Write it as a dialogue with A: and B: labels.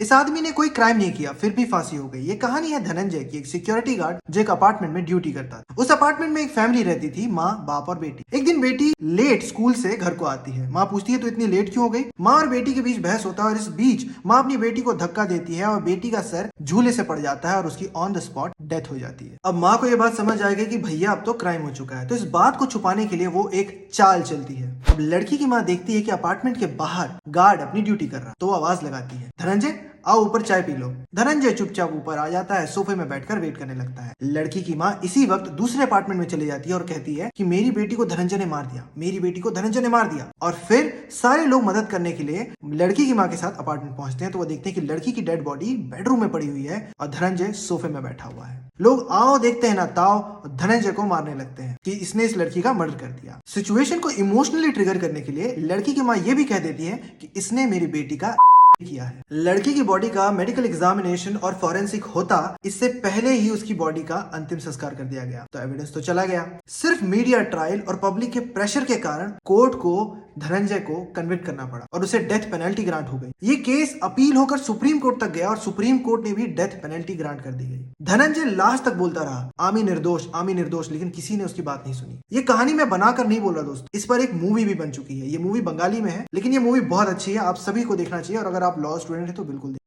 A: इस आदमी ने कोई क्राइम नहीं किया फिर भी फांसी हो गई। ये कहानी है धनंजय की, एक सिक्योरिटी गार्ड जो एक अपार्टमेंट में ड्यूटी करता था। उस अपार्टमेंट में एक फैमिली रहती थी, माँ, बाप और बेटी। एक दिन बेटी लेट स्कूल से घर को आती है। माँ पूछती है तो इतनी लेट क्यों हो गई। माँ और बेटी के बीच बहस होता है और इस बीच माँ अपनी बेटी को धक्का देती है और बेटी का सर झूले से पड़ जाता है और उसकी ऑन द स्पॉट डेथ हो जाती है। अब माँ को यह बात समझ आ गई कि भैया अब तो क्राइम हो चुका है, तो इस बात को छुपाने के लिए वो एक चाल चलती है। अब लड़की की माँ देखती है कि अपार्टमेंट के बाहर गार्ड अपनी ड्यूटी कर रहा, तो वो आवाज लगाती है, धनंजय आओ ऊपर चाय पी लो। धनंजय चुपचाप ऊपर आ जाता है, सोफे में बैठकर वेट करने लगता है। लड़की की माँ इसी वक्त दूसरे अपार्टमेंट में चली जाती है और कहती है कि मेरी बेटी को धनंजय ने मार दिया, मेरी बेटी को धनंजय ने मार दिया। और फिर सारे लोग मदद करने के लिए लड़की की माँ के साथ अपार्टमेंट पहुंचते हैं, तो वो देखते हैं कि लड़की की डेड बॉडी बेडरूम में पड़ी हुई है और धनंजय सोफे में बैठा हुआ है। लोग आओ देखते हैं ना ताओ और धनंजय को मारने लगते हैं कि इसने इस लड़की का मर्डर कर दिया। सिचुएशन को इमोशनली ट्रिगर करने के लिए लड़की की माँ ये भी कह देती है कि इसने मेरी बेटी का किया है। लड़की की बॉडी का मेडिकल एग्जामिनेशन और फॉरेंसिक होता, इससे पहले ही उसकी बॉडी का अंतिम संस्कार कर दिया गया, तो एविडेंस तो चला गया। सिर्फ मीडिया ट्रायल और पब्लिक के प्रेशर के कारण कोर्ट को धनंजय को कन्विक्ट करना पड़ा और उसे डेथ पेनल्टी ग्रांट हो गई। ये केस अपील होकर सुप्रीम कोर्ट तक गया और सुप्रीम कोर्ट ने भी डेथ पेनल्टी ग्रांट कर दी गई। धनंजय लास्ट तक बोलता रहा आमी निर्दोष, लेकिन किसी ने उसकी बात नहीं सुनी। ये कहानी मैं बनाकर नहीं बोल रहा दोस्त, इस पर एक मूवी भी बन चुकी है। ये मूवी बंगाली में है, लेकिन ये मूवी बहुत अच्छी है, आप सभी को देखना चाहिए और अगर आप लॉ स्टूडेंट है तो बिल्कुल